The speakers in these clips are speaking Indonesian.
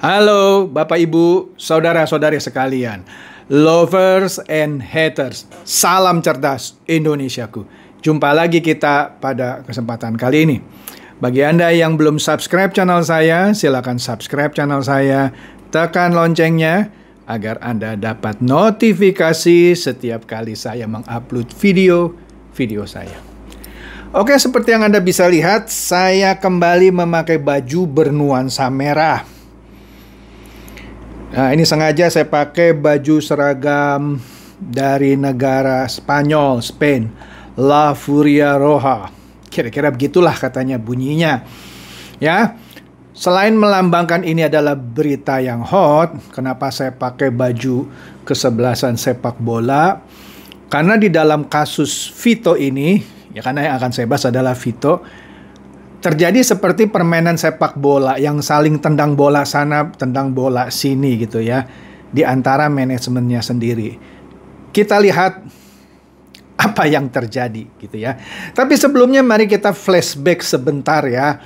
Halo Bapak Ibu, saudara-saudari sekalian, lovers and haters, salam cerdas Indonesiaku. Jumpa lagi kita pada kesempatan kali ini. Bagi Anda yang belum subscribe channel saya, silakan subscribe channel saya, tekan loncengnya agar Anda dapat notifikasi setiap kali saya mengupload video saya. Oke, seperti yang Anda bisa lihat, saya kembali memakai baju bernuansa merah. Nah, ini sengaja saya pakai baju seragam dari negara Spanyol, Spain, La Furia Roja. Kira-kira begitulah katanya bunyinya. Ya, selain melambangkan ini adalah berita yang hot, kenapa saya pakai baju kesebelasan sepak bola? Karena di dalam kasus Vito ini, ya karena yang akan saya bahas adalah Vito, terjadi seperti permainan sepak bola yang saling tendang bola sana, tendang bola sini gitu ya, di antara manajemennya sendiri. Kita lihat apa yang terjadi gitu ya. Tapi sebelumnya mari kita flashback sebentar ya.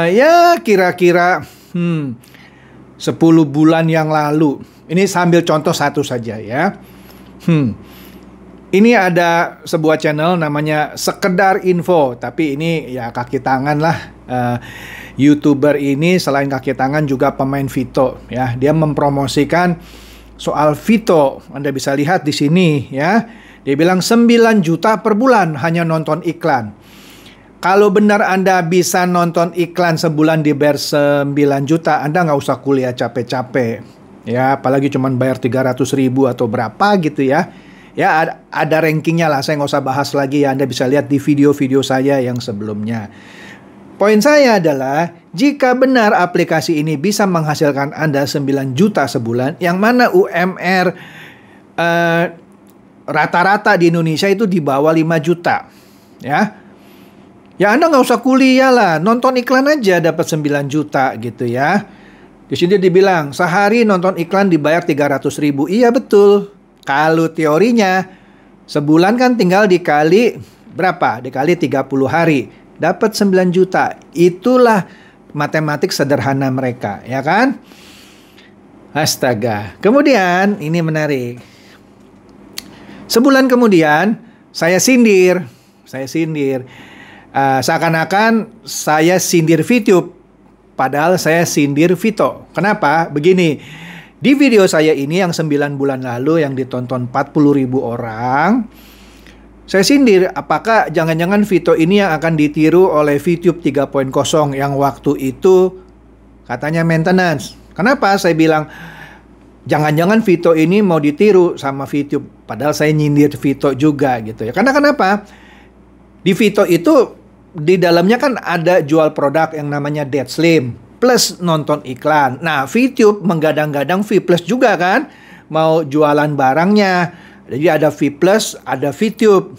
Ya kira-kira 10 bulan yang lalu. Ini sambil contoh satu saja ya. Ini ada sebuah channel namanya Sekedar Info, tapi ini ya kaki tangan lah. YouTuber ini selain kaki tangan juga pemain Vito ya. Dia mempromosikan soal Vito. Anda bisa lihat di sini ya. Dia bilang 9 juta per bulan hanya nonton iklan. Kalau benar Anda bisa nonton iklan sebulan dibayar 9 juta, Anda nggak usah kuliah capek-capek. Ya, apalagi cuman bayar 300.000 atau berapa gitu ya. Ya ada rankingnya lah, saya nggak usah bahas lagi ya, Anda bisa lihat di video-video saya yang sebelumnya. Poin saya adalah, jika benar aplikasi ini bisa menghasilkan Anda 9 juta sebulan, yang mana UMR rata-rata di Indonesia itu di bawah 5 juta. Ya Anda nggak usah kuliah lah, nonton iklan aja dapat 9 juta gitu ya. Di sini dibilang, sehari nonton iklan dibayar 300.000. Iya betul. Kalau teorinya, sebulan kan tinggal dikali berapa? Dikali 30 hari. Dapat 9 juta. Itulah matematik sederhana mereka, ya kan? Astaga. Kemudian, ini menarik. Sebulan kemudian, saya sindir. Seakan-akan saya sindir Vito. Padahal saya sindir Vito. Kenapa? Begini. Di video saya ini yang 9 bulan lalu yang ditonton 40.000 orang, saya sindir apakah jangan-jangan Vito ini yang akan ditiru oleh VTube 3.0 yang waktu itu katanya maintenance. Kenapa saya bilang jangan-jangan Vito ini mau ditiru sama VTube, padahal saya nyindir Vito juga gitu ya. Karena kenapa? Di Vito itu di dalamnya kan ada jual produk yang namanya Dead Slim plus nonton iklan. Nah, VTube menggadang-gadang V Plus juga kan, mau jualan barangnya. Jadi ada V Plus, ada VTube.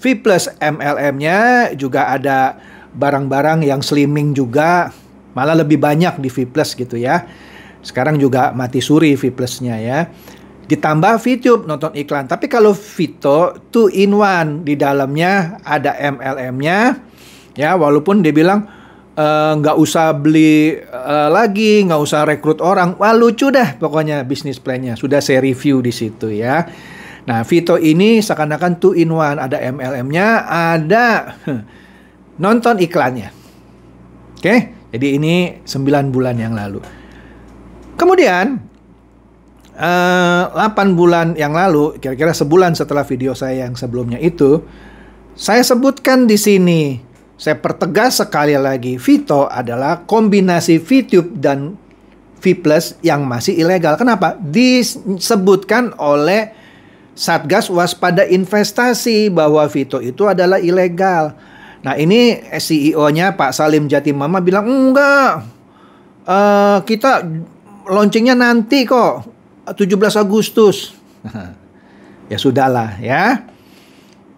V Plus MLM-nya juga ada barang-barang yang slimming juga, malah lebih banyak di V Plus gitu ya. Sekarang juga mati suri V Plus-nya ya. Ditambah VTube nonton iklan. Tapi kalau Vito 2 in 1, di dalamnya ada MLM-nya ya, walaupun dia bilang nggak usah beli lagi, nggak usah rekrut orang. Wah, lucu dah pokoknya bisnis plan-nya. Sudah saya review di situ ya. Nah, Vito ini seakan-akan 2 in 1. Ada MLM-nya, ada nonton iklannya. Oke, jadi ini 9 bulan yang lalu. Kemudian 8 bulan yang lalu, kira-kira sebulan setelah video saya yang sebelumnya itu, saya sebutkan di sini. Saya pertegas sekali lagi, Vito adalah kombinasi VTube dan V Plus yang masih ilegal. Kenapa? Disebutkan oleh Satgas Waspada Investasi bahwa Vito itu adalah ilegal. Nah, ini CEO-nya Pak Salim Jatimama bilang, enggak, kita launchingnya nanti kok, 17 Agustus. Ya sudahlah ya.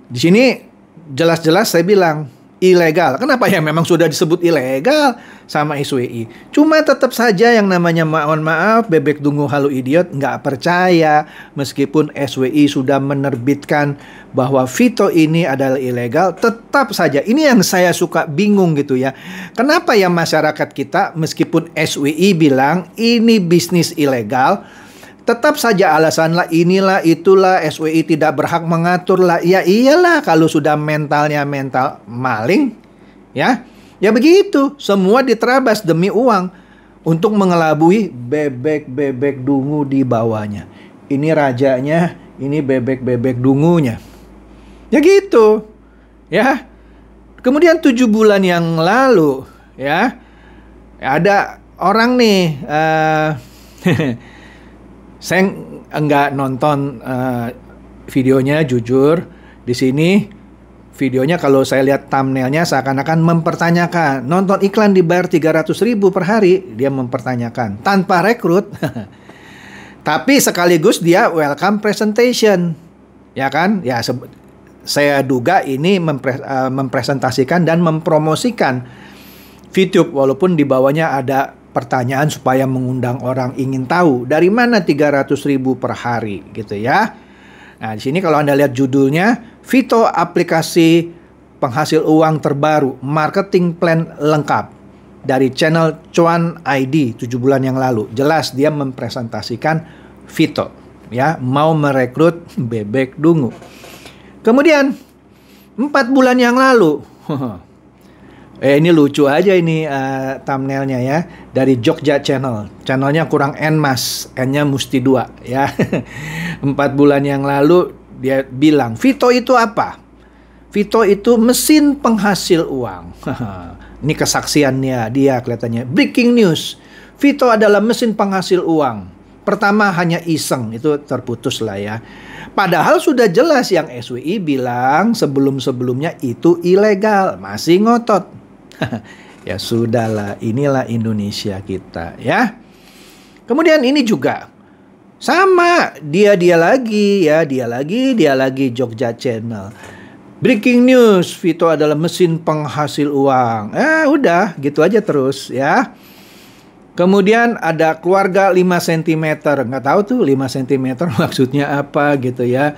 Di sini jelas-jelas saya bilang, ilegal. Kenapa ya? Memang sudah disebut ilegal sama SWI. Cuma tetap saja yang namanya mohon maaf, bebek dungu halu idiot nggak percaya. Meskipun SWI sudah menerbitkan bahwa Vito ini adalah ilegal, tetap saja. Ini yang saya suka bingung gitu ya. Kenapa ya masyarakat kita meskipun SWI bilang ini bisnis ilegal, tetap saja alasanlah inilah itulah SWI tidak berhak mengatur lah. Ya iyalah kalau sudah mentalnya mental maling, ya begitu. Semua diterabas demi uang untuk mengelabui bebek-bebek dungu di bawahnya. Ini rajanya, ini bebek-bebek dungunya. Ya gitu, ya. Kemudian 7 bulan yang lalu, ya ada orang nih. Saya enggak nonton videonya jujur. Di sini videonya kalau saya lihat thumbnailnya seakan-akan mempertanyakan. Nonton iklan dibayar 300.000 per hari, dia mempertanyakan tanpa rekrut. Tapi sekaligus dia welcome presentation. Ya kan? Ya saya duga ini mempresentasikan dan mempromosikan VTube walaupun di bawahnya ada pertanyaan supaya mengundang orang ingin tahu dari mana 300.000 per hari gitu ya. Nah, di sini kalau Anda lihat judulnya, Vito aplikasi penghasil uang terbaru, marketing plan lengkap dari channel Cuan ID 7 bulan yang lalu. Jelas dia mempresentasikan Vito ya, mau merekrut bebek dungu. Kemudian 4 bulan yang lalu ini lucu aja ini thumbnailnya ya. Dari Jogja Channel. Channelnya kurang N mas. N-nya mesti 2 ya. 4 bulan yang lalu dia bilang, Vito itu apa? Vito itu mesin penghasil uang. Ini kesaksiannya dia kelihatannya. Breaking news. Vito adalah mesin penghasil uang. Pertama hanya iseng. Itu terputus lah ya. Padahal sudah jelas yang SWI bilang sebelum-sebelumnya itu ilegal. Masih ngotot. Ya sudahlah, inilah Indonesia kita ya. Kemudian ini juga sama, dia lagi ya, dia lagi Jogja Channel. Breaking news, Vito adalah mesin penghasil uang. Udah gitu aja terus ya. Kemudian ada keluarga 5 cm, nggak tahu tuh 5 cm maksudnya apa gitu ya.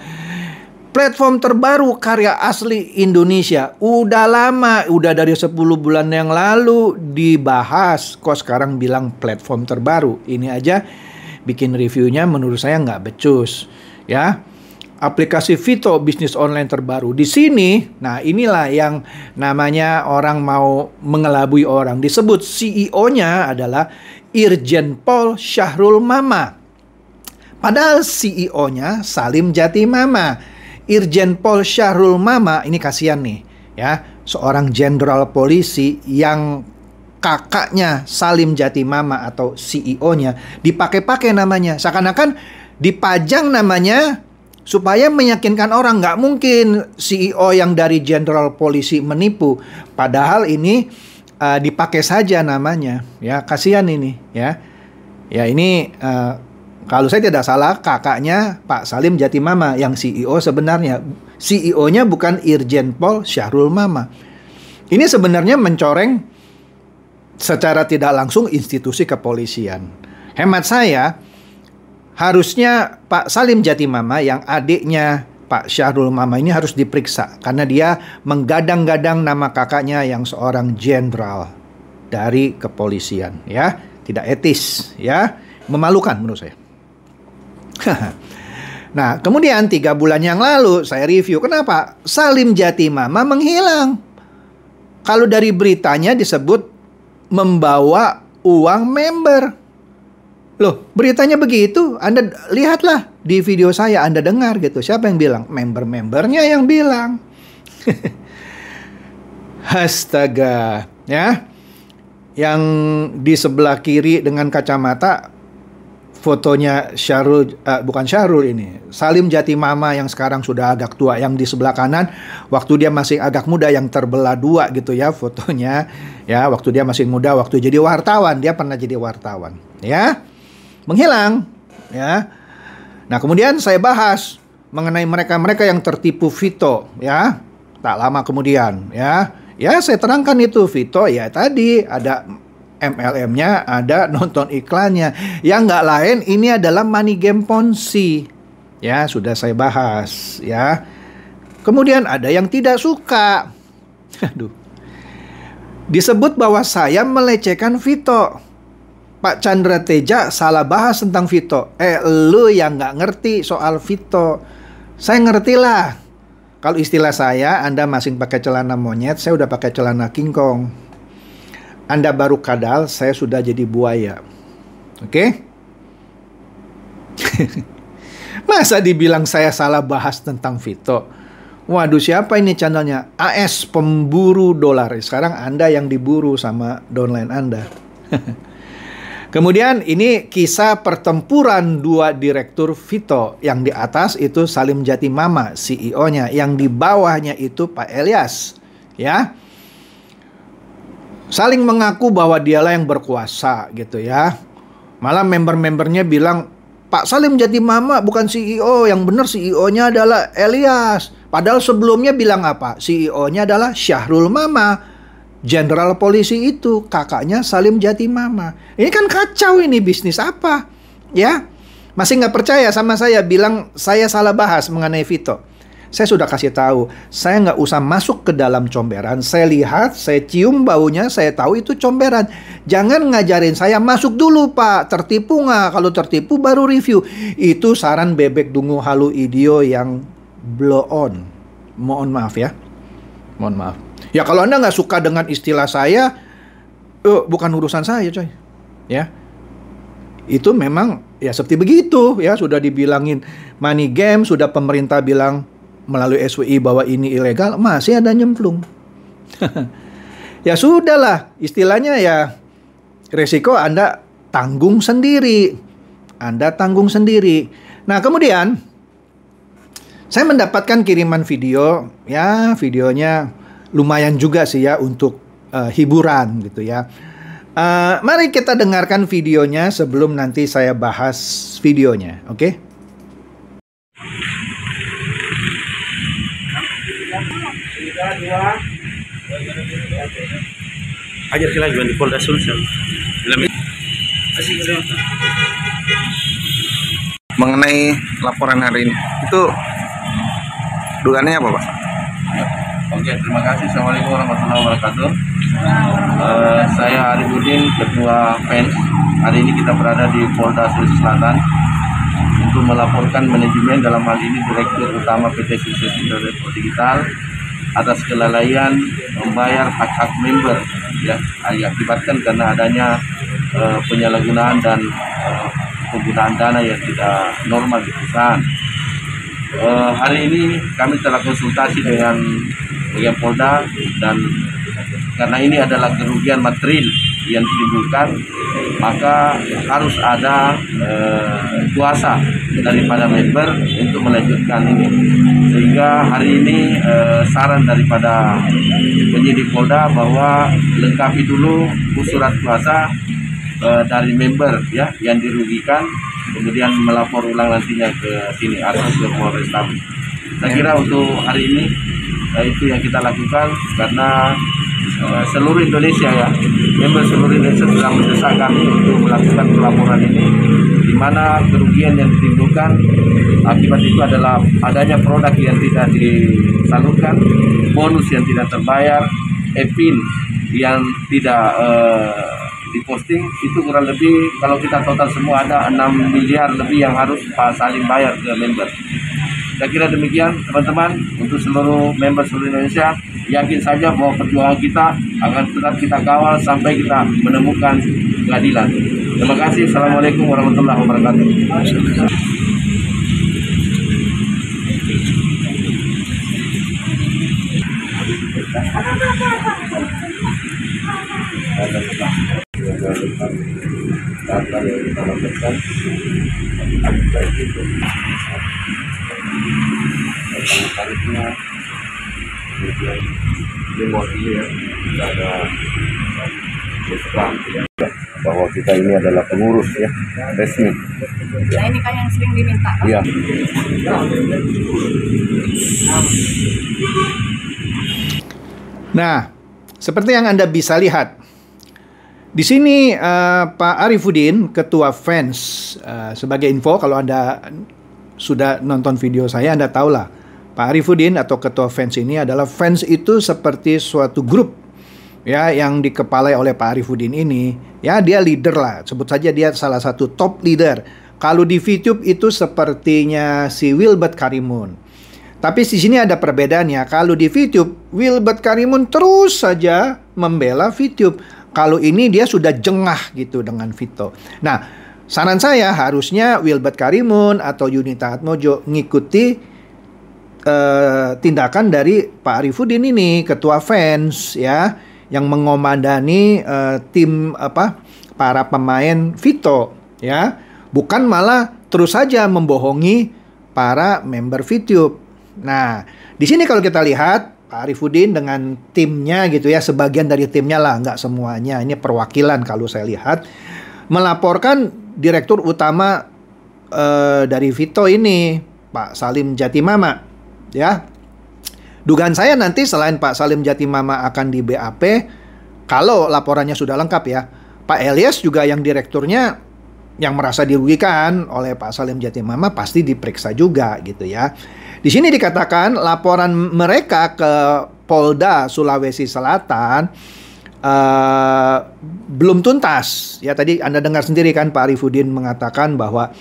Platform terbaru karya asli Indonesia. Udah lama, udah dari 10 bulan yang lalu dibahas. Kok sekarang bilang platform terbaru? Ini aja bikin reviewnya menurut saya nggak becus. Ya, aplikasi Vito bisnis online terbaru. Di sini, nah inilah yang namanya orang mau mengelabui orang. Disebut CEO-nya adalah Irjen Pol Syahrul Mama. Padahal CEO-nya Salim Jatimama. Irjen Pol Syahrul Mama ini kasihan nih ya, seorang jenderal polisi yang kakaknya Salim Jatimama atau CEO-nya dipakai-pakai namanya, seakan-akan dipajang namanya supaya meyakinkan orang. Nggak mungkin CEO yang dari jenderal polisi menipu, padahal ini dipakai saja namanya ya, kasihan ini ya. Ya ini kalau saya tidak salah, kakaknya Pak Salim Jatimama yang CEO sebenarnya. CEO-nya bukan Irjen Pol Syahrul Mama. Ini sebenarnya mencoreng secara tidak langsung institusi kepolisian. Hemat saya, harusnya Pak Salim Jatimama yang adiknya Pak Syahrul Mama ini harus diperiksa. Karena dia menggadang-gadang nama kakaknya yang seorang jenderal dari kepolisian. Ya, tidak etis, ya, memalukan menurut saya. Nah, kemudian 3 bulan yang lalu saya review kenapa Salim Jatimama menghilang. Kalau dari beritanya disebut membawa uang member. Loh, beritanya begitu. Anda lihatlah di video saya, Anda dengar gitu. Siapa yang bilang? Member-membernya yang bilang. Astaga, ya. Yang di sebelah kiri dengan kacamata fotonya bukan Syahrul ini, Salim Jatimama yang sekarang sudah agak tua. Yang di sebelah kanan waktu dia masih agak muda, yang terbelah 2 gitu ya fotonya. Ya, waktu dia masih muda, waktu jadi wartawan, dia pernah jadi wartawan, ya. Menghilang, ya. Nah, kemudian saya bahas mengenai mereka-mereka yang tertipu Vito, ya. Tak lama kemudian, ya. Ya, saya terangkan itu, Vito, ya tadi ada MLM-nya, ada nonton iklannya. Yang nggak lain, ini adalah money game Ponzi. Ya, sudah saya bahas, ya. Kemudian ada yang tidak suka. Aduh. Disebut bahwa saya melecehkan Vito. Pak Chandra Teja salah bahas tentang Vito. Lu yang nggak ngerti soal Vito. Saya ngerti lah. Kalau istilah saya, Anda masih pakai celana monyet, saya udah pakai celana King Kong. Anda baru kadal, saya sudah jadi buaya. Oke? Masa dibilang saya salah bahas tentang Vito? Waduh, siapa ini channelnya? AS Pemburu Dolar. Sekarang Anda yang diburu sama downline Anda. Kemudian ini kisah pertempuran dua direktur Vito. Yang di atas itu Salim Jatimama, CEO-nya. Yang di bawahnya itu Pak Elias. Ya, saling mengaku bahwa dialah yang berkuasa gitu ya. Malah member-membernya bilang, Pak Salim Jatimama bukan CEO, yang benar CEO-nya adalah Elias. Padahal sebelumnya bilang apa? CEO-nya adalah Syahrul Mama, Jenderal Polisi itu, kakaknya Salim Jatimama. Ini kan kacau ini, bisnis apa? Ya, masih nggak percaya sama saya, bilang saya salah bahas mengenai Vito. Saya sudah kasih tahu, saya nggak usah masuk ke dalam comberan. Saya lihat, saya cium baunya, saya tahu itu comberan. Jangan ngajarin saya masuk dulu, Pak. Tertipu nggak? Kalau tertipu baru review. Itu saran bebek dungu halu idio yang blow on. Mohon maaf ya. Mohon maaf. Ya kalau Anda nggak suka dengan istilah saya, bukan urusan saya, coy. Ya, itu memang ya seperti begitu. Ya, sudah dibilangin money game, sudah pemerintah bilang melalui SWI bahwa ini ilegal, masih ada nyemplung. Ya sudahlah, istilahnya ya resiko Anda tanggung sendiri. Anda tanggung sendiri. Nah kemudian saya mendapatkan kiriman video, ya videonya lumayan juga sih ya untuk hiburan gitu ya. Mari kita dengarkan videonya sebelum nanti saya bahas videonya, oke? Ajar kelanjutan di Polda Sulsel. Mengenai laporan hari ini, itu dugaannya apa, Pak? Oke, terima kasih. Assalamualaikum warahmatullahi wabarakatuh. Saya Arifudin, Ketua PEN. Hari ini kita berada di Polda Sulawesi Selatan untuk melaporkan manajemen, dalam hal ini Direktur Utama PT Sukses Info Digital, atas kelalaian membayar hak-hak member ya, akibatkan karena adanya penyalahgunaan dan penggunaan dana yang tidak normal di perusahaan. Hari ini kami telah konsultasi dengan bagian Polda, dan karena ini adalah kerugian material yang ditimbulkan, maka harus ada kuasa daripada member untuk melanjutkan ini. Sehingga hari ini saran daripada penyidik Polda bahwa lengkapi dulu surat kuasa dari member ya yang dirugikan, kemudian melapor ulang nantinya ke sini atau ke Polrestabes. Saya kira untuk hari ini itu yang kita lakukan, karena seluruh Indonesia ya, member seluruh Indonesia sedang mendesak kami untuk melakukan pelaporan ini, di mana kerugian yang ditimbulkan akibat itu adalah adanya produk yang tidak disalurkan, bonus yang tidak terbayar, EPIN yang tidak diposting. Itu kurang lebih kalau kita total semua ada 6 miliar lebih yang harus Pak Salim bayar ke member. Saya kira demikian teman-teman, untuk seluruh member seluruh Indonesia, yakin saja bahwa perjuangan kita akan tetap kita kawal sampai kita menemukan keadilan. Terima kasih. Assalamualaikum warahmatullahi wabarakatuh. Data yang kita lakukan baik itu tentang tarifnya, kemudian memori ya, ada bahwa kita ini adalah pengurus ya resmi. Nah ini kan yang sering diminta. Iya. Nah, seperti yang Anda bisa lihat di sini, Pak Arifudin, ketua fans, sebagai info kalau Anda sudah nonton video saya, Anda tahulah Pak Arifudin atau ketua fans ini adalah, fans itu seperti suatu grup ya yang dikepalai oleh Pak Arifudin ini. Ya, dia leader lah, sebut saja dia salah satu top leader. Kalau di VTube itu sepertinya si Wilbert Karimun. Tapi di sini ada perbedaannya. Kalau di VTube, Wilbert Karimun terus saja membela VTube. Kalau ini dia sudah jengah gitu dengan Vito. Nah, saran saya harusnya Wilbert Karimun atau Yunita Atmojo ngikuti tindakan dari Pak Arifudin ini, ketua fans ya, yang mengomandani tim para pemain Vito ya, bukan malah terus saja membohongi para member VTube. Nah, di sini kalau kita lihat Pak Arifudin dengan timnya gitu ya, sebagian dari timnya lah, nggak semuanya, ini perwakilan kalau saya lihat, melaporkan direktur utama dari Vito ini, Pak Salim Jatimama ya. Dugaan saya nanti selain Pak Salim Jatimama akan di BAP, kalau laporannya sudah lengkap ya, Pak Elias juga yang direkturnya yang merasa dirugikan oleh Pak Salim Jatimama pasti diperiksa juga gitu ya. Di sini dikatakan laporan mereka ke Polda Sulawesi Selatan belum tuntas. Ya, tadi Anda dengar sendiri kan Pak Arifudin mengatakan bahwa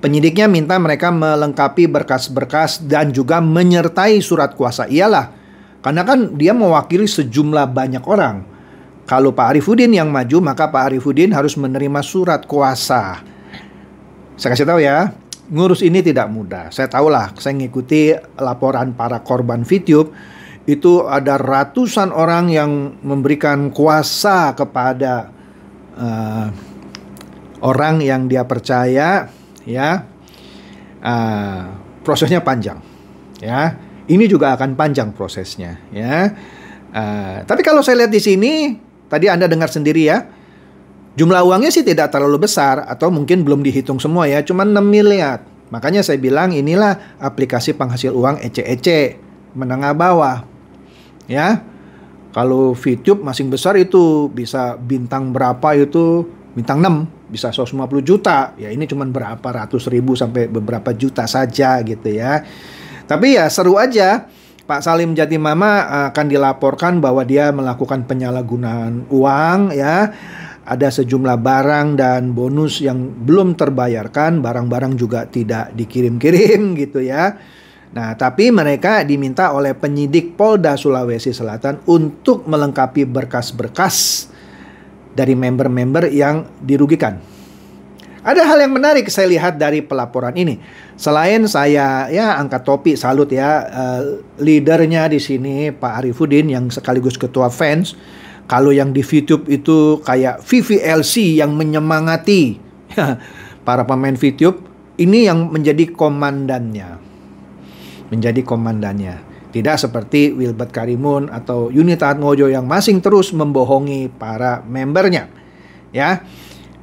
penyidiknya minta mereka melengkapi berkas-berkas dan juga menyertai surat kuasa. Iyalah, karena kan dia mewakili sejumlah banyak orang. Kalau Pak Arifudin yang maju, maka Pak Arifudin harus menerima surat kuasa. Saya kasih tahu ya, ngurus ini tidak mudah. Saya tahulah, saya ngikuti laporan para korban VTube. Itu ada ratusan orang yang memberikan kuasa kepada orang yang dia percaya, ya. Prosesnya panjang, ya. Ini juga akan panjang prosesnya, ya. Tapi kalau saya lihat di sini, tadi Anda dengar sendiri ya, jumlah uangnya sih tidak terlalu besar, atau mungkin belum dihitung semua ya, cuma 6 miliar. Makanya saya bilang inilah aplikasi penghasil uang ece-ece, menengah bawah. Ya, kalau VTube masing besar itu bisa bintang berapa itu, bintang 6 bisa 150 juta. Ya ini cuma berapa ratus ribu sampai beberapa juta saja gitu ya. Tapi ya seru aja. Pak Salim Jatimama akan dilaporkan bahwa dia melakukan penyalahgunaan uang ya. Ada sejumlah barang dan bonus yang belum terbayarkan, barang-barang juga tidak dikirim-kirim gitu ya. Nah, tapi mereka diminta oleh penyidik Polda Sulawesi Selatan untuk melengkapi berkas-berkas dari member-member yang dirugikan. Ada hal yang menarik saya lihat dari pelaporan ini. Selain saya ya angkat topi, salut ya, leadernya di sini Pak Arifudin yang sekaligus ketua fans. Kalau yang di VTube itu kayak VVLC yang menyemangati para pemain VTube, ini yang menjadi komandannya. Tidak seperti Wilbert Karimun atau Yunita Atmojo yang masing terus membohongi para membernya. Ya.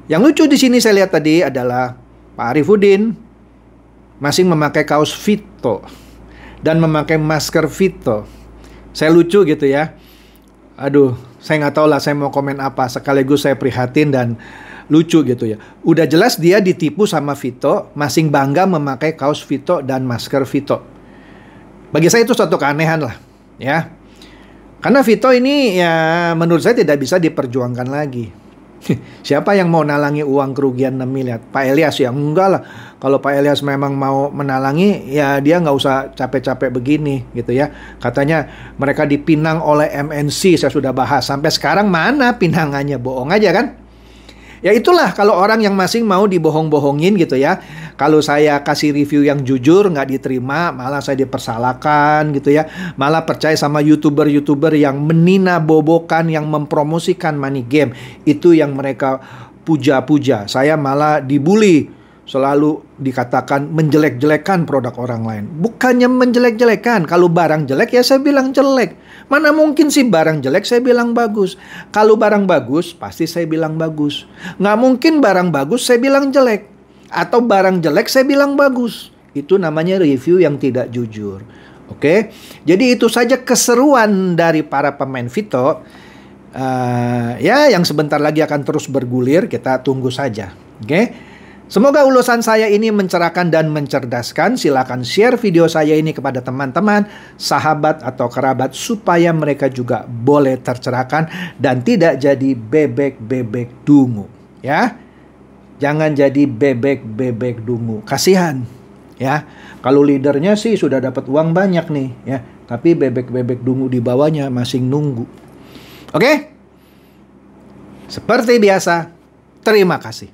Yang lucu di sini saya lihat tadi adalah Pak Arifudin masing memakai kaos Vito dan memakai masker Vito. Saya lucu gitu ya. Aduh, saya nggak tahu lah saya mau komen apa. Sekaligus saya prihatin dan lucu gitu ya. Udah jelas dia ditipu sama Vito, masing bangga memakai kaos Vito dan masker Vito. Bagi saya itu suatu keanehan lah, ya. Karena Vito ini ya menurut saya tidak bisa diperjuangkan lagi. Siapa yang mau nalangi uang kerugian 6 miliar? Pak Elias ya enggak lah. Kalau Pak Elias memang mau menalangi, ya dia nggak usah capek-capek begini gitu ya. Katanya mereka dipinang oleh MNC, saya sudah bahas. Sampai sekarang mana pinangannya, bohong aja kan? Ya itulah kalau orang yang masing mau dibohong-bohongin gitu ya. Kalau saya kasih review yang jujur nggak diterima, malah saya dipersalahkan gitu ya. Malah percaya sama YouTuber-YouTuber yang meninabobokan, yang mempromosikan money game. Itu yang mereka puja-puja. Saya malah dibully. Selalu dikatakan menjelek-jelekan produk orang lain. Bukannya menjelek-jelekan. Kalau barang jelek ya saya bilang jelek. Mana mungkin sih barang jelek saya bilang bagus. Kalau barang bagus pasti saya bilang bagus. Nggak mungkin barang bagus saya bilang jelek. Atau barang jelek saya bilang bagus. Itu namanya review yang tidak jujur. Oke? Jadi itu saja keseruan dari para pemain Vito ya yang sebentar lagi akan terus bergulir. Kita tunggu saja. Oke. Semoga ulasan saya ini mencerahkan dan mencerdaskan. Silakan share video saya ini kepada teman-teman, sahabat atau kerabat supaya mereka juga boleh tercerahkan dan tidak jadi bebek-bebek dungu, ya. Jangan jadi bebek-bebek dungu. Kasihan, ya. Kalau leadernya sih sudah dapat uang banyak nih, ya. Tapi bebek-bebek dungu di bawahnya masih nunggu. Oke? Seperti biasa, terima kasih.